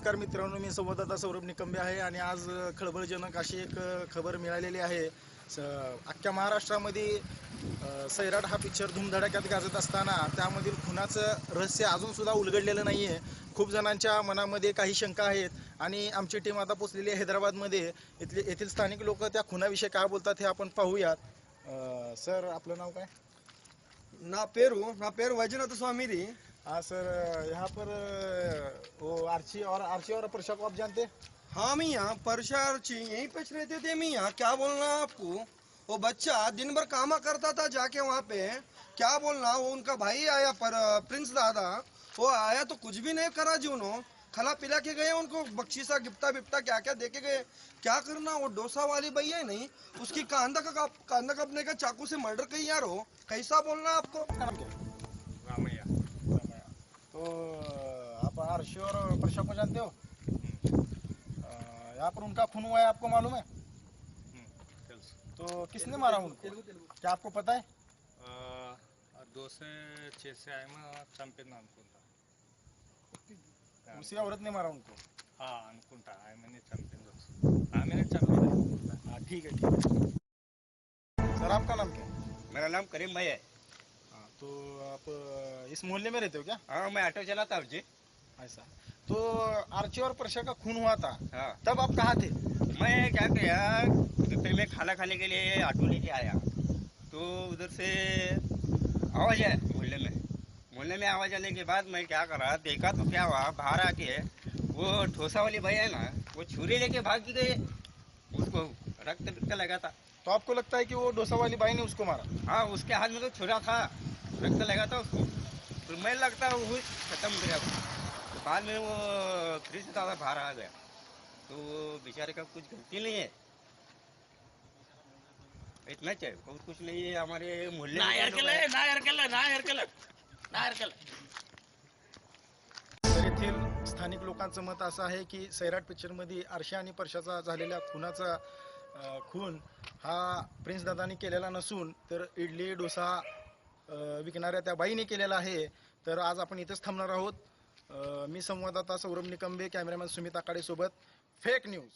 नमस्कार मित्रांनो, मी संवाददाता सौरभ निकंबे आहे आणि आज खळबळजनक अशी एक खबर मिळालेली आहे. अख्ख्या महाराष्ट्रामध्ये सैराट हा पिक्चर धूमधडाक्यात गाजत असताना त्यामधील खुनाचं रहस्य अजूनसुद्धा उलगडलेलं नाही आहे. खूप जणांच्या मनामध्ये काही शंका आहेत आणि आमची टीम आता पोचलेली आहे हैदराबादमध्ये. येथील स्थानिक लोक त्या खुनाविषयी काय बोलतात हे आपण पाहूयात. सर, आपलं नाव काय? ना पेरू वैजनाथ स्वामी थी। हाँ सर, यहाँ पर वो आर्ची और प्रशा को आप जानते हैं? हाँ, मैं यहाँ परशाची यहीं पे रहते थे। मैं यहाँ क्या बोलना आपको, वो बच्चा दिन भर कामा करता था जाके वहाँ पे। क्या बोलना, वो उनका भाई आया पर प्रिंस दादा, वो आया तो कुछ भी नहीं करा जी। उन्होंने खला पिला के गए, उनको बख्शीसा गिफ्ता बिफ्ता क्या क्या दे के गए। क्या करना, वो डोसा वाली भैया है नहीं, उसकी कांदा कपने का चाकू से मर्डर कही यार हो। कैसा बोलना आपको। नाम क्या है? रामैया। तो आप आर्ची और प्रशा को जानते हो? यहाँ पर उनका खून हुआ है, आपको मालूम है? तो किसने मारा उनको, क्या आपको पता है? 2 से 6 से आहे मग चंपेन अनुకుంటా. उसी औरत ने मारा उनको? हाँ अनुకుంటా, आयमने चंपेन आयमने चंपेन. हाँ, ठीक है ठीक है। सर, आपका नाम क्या है? मेरा नाम करीम भाई है। हाँ, तो आप इस मोहल्ले में रहते हो क्या? हाँ, मैं ऑटो चलाता हूँ जी। ऐसा, तो आर्ची और प्रशा का खून हुआ था, हाँ, तब आप कहाँ थे? मैं क्या किया, दोपहर में खाना खाने के लिए ऑटो लेके आया तो उधर से आवाज़ है मोहल्ले में आवाज़ आने के बाद मैं क्या करा, देखा तो क्या हुआ, बाहर आके वो ठोसा वाली भैया है ना, वो छुरी लेके भाग गए। उसको रक्त लगा था। तो आपको लगता है कि वो डोसा वाली बाई ने उसको मारा? हाँ, उसके हाथ में तो छुरा था, रक्त लगा था उसको। तो मैं लगता है वो खत्म गया। तो बाद में वो फिर से दादा बाहर आ गया, तो वो बेचारे का कुछ गलती नहीं है, इतना चाहिए, बहुत कुछ नहीं है हमारे मोहल्ले में। तर येथील स्थानिक लोकांचं मत असं आहे की सैराट पिक्चरमध्ये आरशी आणि परशाचा झालेल्या खुनाचा खून हा प्रिन्स दादानी केलेला नसून तर इडली डोसा विकणाऱ्या त्या बाईने केलेला आहे. तर आज आपण इथेच थांबणार आहोत. मी संवाददाता सौरभ निकंबे, कॅमेरामॅन सुमित आकाडे सोबत फेक न्यूज.